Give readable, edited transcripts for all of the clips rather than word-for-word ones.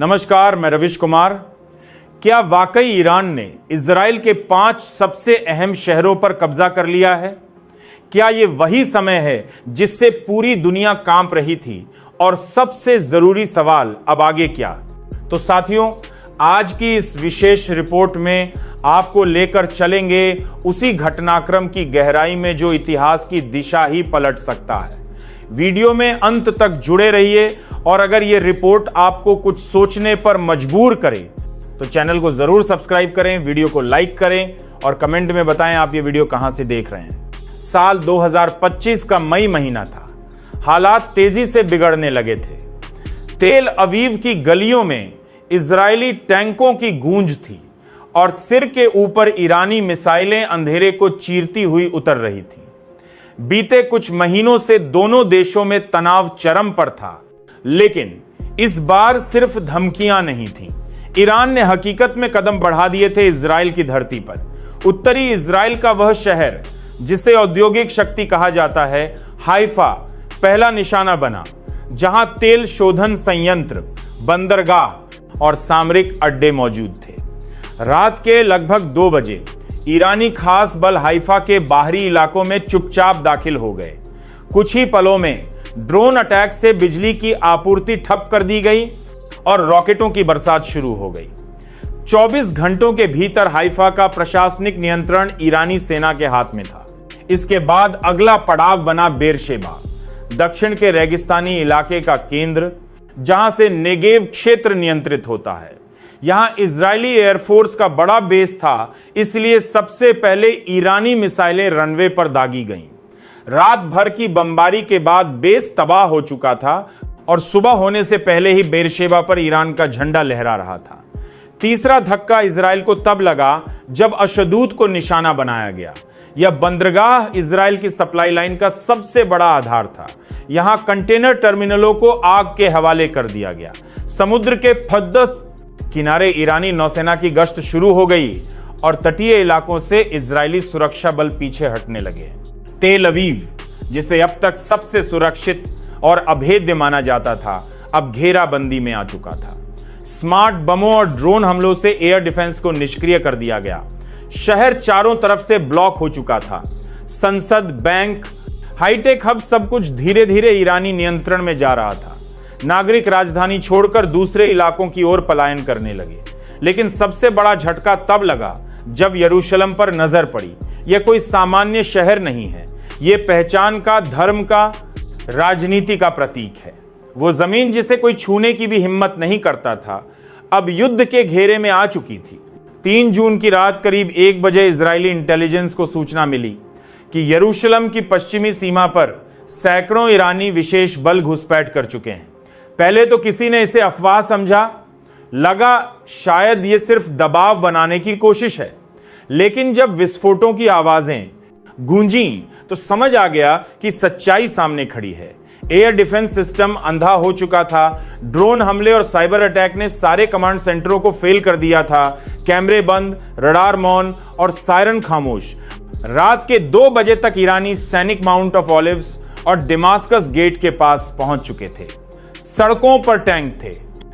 नमस्कार, मैं रविश कुमार। क्या वाकई ईरान ने इजराइल के 5 सबसे अहम शहरों पर कब्जा कर लिया है? क्या यह वही समय है जिससे पूरी दुनिया कांप रही थी? और सबसे जरूरी सवाल, अब आगे क्या? तो साथियों, आज की इस विशेष रिपोर्ट में आपको लेकर चलेंगे उसी घटनाक्रम की गहराई में जो इतिहास की दिशा ही पलट सकता है। वीडियो में अंत तक जुड़े रहिए और अगर यह रिपोर्ट आपको कुछ सोचने पर मजबूर करे तो चैनल को जरूर सब्सक्राइब करें, वीडियो को लाइक करें और कमेंट में बताएं आप ये वीडियो कहां से देख रहे हैं। साल 2025 का मई महीना था। हालात तेजी से बिगड़ने लगे थे। तेल अवीव की गलियों में इजरायली टैंकों की गूंज थी और सिर के ऊपर ईरानी मिसाइलें अंधेरे को चीरती हुई उतर रही थी। बीते कुछ महीनों से दोनों देशों में तनाव चरम पर था, लेकिन इस बार सिर्फ धमकियां नहीं थीं। ईरान ने हकीकत में कदम बढ़ा दिए थे इजराइल की धरती पर। उत्तरी इजराइल का वह शहर जिसे औद्योगिक शक्ति कहा जाता है, हाइफा, पहला निशाना बना, जहां तेल शोधन संयंत्र, बंदरगाह और सामरिक अड्डे मौजूद थे। रात के लगभग 2 बजे ईरानी खास बल हाइफा के बाहरी इलाकों में चुपचाप दाखिल हो गए। कुछ ही पलों में ड्रोन अटैक से बिजली की आपूर्ति ठप कर दी गई और रॉकेटों की बरसात शुरू हो गई। 24 घंटों के भीतर हाइफा का प्रशासनिक नियंत्रण ईरानी सेना के हाथ में था। इसके बाद अगला पड़ाव बना बेरशेबा, दक्षिण के रेगिस्तानी इलाके का केंद्र, जहां से नेगेव क्षेत्र नियंत्रित होता है। यहां इजरायली एयरफोर्स का बड़ा बेस था, इसलिए सबसे पहले ईरानी मिसाइलें रनवे पर दागी गईं। रात भर की बमबारी के बाद बेस तबाह हो चुका था और सुबह होने से पहले ही बेरशेबा पर ईरान का झंडा लहरा रहा था। तीसरा धक्का इजराइल को तब लगा जब अशदूद को निशाना बनाया गया। यह बंदरगाह इजराइल की सप्लाई लाइन का सबसे बड़ा आधार था। यहां कंटेनर टर्मिनलों को आग के हवाले कर दिया गया। समुद्र के फद्दस किनारे ईरानी नौसेना की गश्त शुरू हो गई और तटीय इलाकों से इजरायली सुरक्षा बल पीछे हटने लगे। तेल अवीव, जिसे अब तक सबसे सुरक्षित और अभेद्य माना जाता था, अब घेराबंदी में आ चुका था। स्मार्ट बमों और ड्रोन हमलों से एयर डिफेंस को निष्क्रिय कर दिया गया। शहर चारों तरफ से ब्लॉक हो चुका था। संसद, बैंक, हाईटेक हब, सब कुछ धीरे धीरे ईरानी नियंत्रण में जा रहा था। नागरिक राजधानी छोड़कर दूसरे इलाकों की ओर पलायन करने लगे। लेकिन सबसे बड़ा झटका तब लगा जब यरूशलेम पर नजर पड़ी। यह कोई सामान्य शहर नहीं है, यह पहचान का, धर्म का, राजनीति का प्रतीक है। वो जमीन जिसे कोई छूने की भी हिम्मत नहीं करता था, अब युद्ध के घेरे में आ चुकी थी। 3 जून की रात करीब 1 बजे इजरायली इंटेलिजेंस को सूचना मिली कि यरूशलेम की पश्चिमी सीमा पर सैकड़ों ईरानी विशेष बल घुसपैठ कर चुके हैं। पहले तो किसी ने इसे अफवाह समझा, लगा शायद ये सिर्फ दबाव बनाने की कोशिश है। लेकिन जब विस्फोटों की आवाजें गूंजी तो समझ आ गया कि सच्चाई सामने खड़ी है। एयर डिफेंस सिस्टम अंधा हो चुका था। ड्रोन हमले और साइबर अटैक ने सारे कमांड सेंटरों को फेल कर दिया था। कैमरे बंद, रडार मौन और सायरन खामोश। रात के 2 बजे तक ईरानी सैनिक माउंट ऑफ ऑलिव्स और डेमास्कस गेट के पास पहुंच चुके थे। सड़कों पर टैंक थे,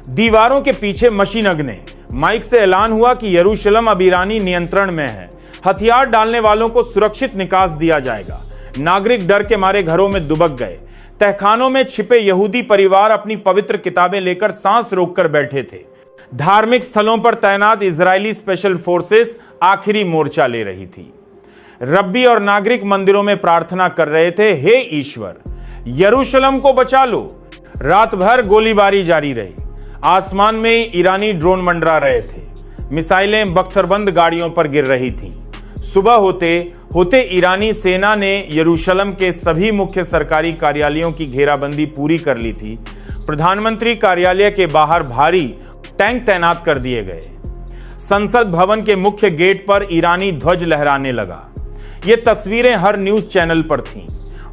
दीवारों के पीछे मशीनगनें। माइक से ऐलान हुआ कि यरूशलेम अब ईरानी नियंत्रण में है। हथियार डालने वालों को सुरक्षित निकास दिया जाएगा। नागरिक डर के मारे घरों में दुबक गए। तहखानों में छिपे यहूदी परिवार अपनी पवित्र किताबें लेकर सांस रोककर बैठे थे। धार्मिक स्थलों पर तैनात इजरायली स्पेशल फोर्सेस आखिरी मोर्चा ले रही थी। रब्बी और नागरिक मंदिरों में प्रार्थना कर रहे थे, हे ईश्वर, यरूशलेम को बचा लो। रात भर गोलीबारी जारी रही। आसमान में ईरानी ड्रोन मंडरा रहे थे। मिसाइलें बख्तरबंद गाड़ियों पर गिर रही थीं। सुबह होते होते ईरानी सेना ने यरूशलेम के सभी मुख्य सरकारी कार्यालयों की घेराबंदी पूरी कर ली थी। प्रधानमंत्री कार्यालय के बाहर भारी टैंक तैनात कर दिए गए। संसद भवन के मुख्य गेट पर ईरानी ध्वज लहराने लगा। ये तस्वीरें हर न्यूज चैनल पर थीं।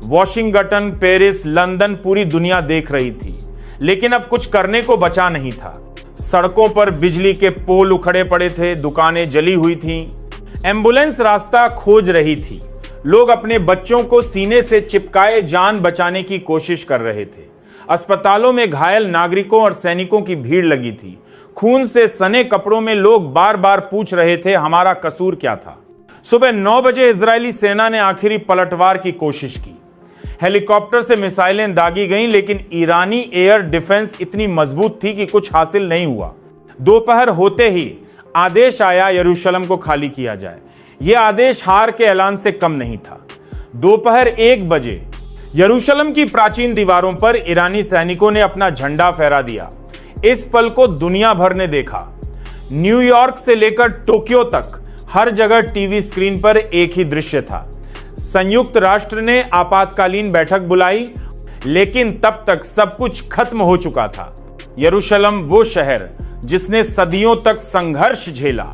वॉशिंगटन, पेरिस, लंदन, पूरी दुनिया देख रही थी। लेकिन अब कुछ करने को बचा नहीं था। सड़कों पर बिजली के पोल उखड़े पड़े थे, दुकानें जली हुई थीं। एम्बुलेंस रास्ता खोज रही थी। लोग अपने बच्चों को सीने से चिपकाए जान बचाने की कोशिश कर रहे थे। अस्पतालों में घायल नागरिकों और सैनिकों की भीड़ लगी थी। खून से सने कपड़ों में लोग बार बार पूछ रहे थे, हमारा कसूर क्या था। सुबह 9 बजे इजरायली सेना ने आखिरी पलटवार की कोशिश की। हेलीकॉप्टर से मिसाइलें दागी गईं, लेकिन ईरानी एयर डिफेंस इतनी मजबूत थी कि कुछ हासिल नहीं हुआ। दोपहर होते ही आदेश आया यरूशलेम को खाली किया जाए। यह आदेश हार के ऐलान से कम नहीं था। दोपहर 1 बजे यरूशलेम की प्राचीन दीवारों पर ईरानी सैनिकों ने अपना झंडा फहरा दिया। इस पल को दुनिया भर ने देखा। न्यूयॉर्क से लेकर टोक्यो तक हर जगह टीवी स्क्रीन पर एक ही दृश्य था। संयुक्त राष्ट्र ने आपातकालीन बैठक बुलाई, लेकिन तब तक सब कुछ खत्म हो चुका था। यरूशलेम, वो शहर जिसने सदियों तक संघर्ष झेला,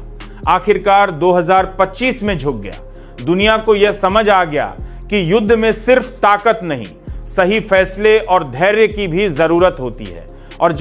आखिरकार 2025 में झुक गया। दुनिया को यह समझ आ गया कि युद्ध में सिर्फ ताकत नहीं, सही फैसले और धैर्य की भी जरूरत होती है। और जब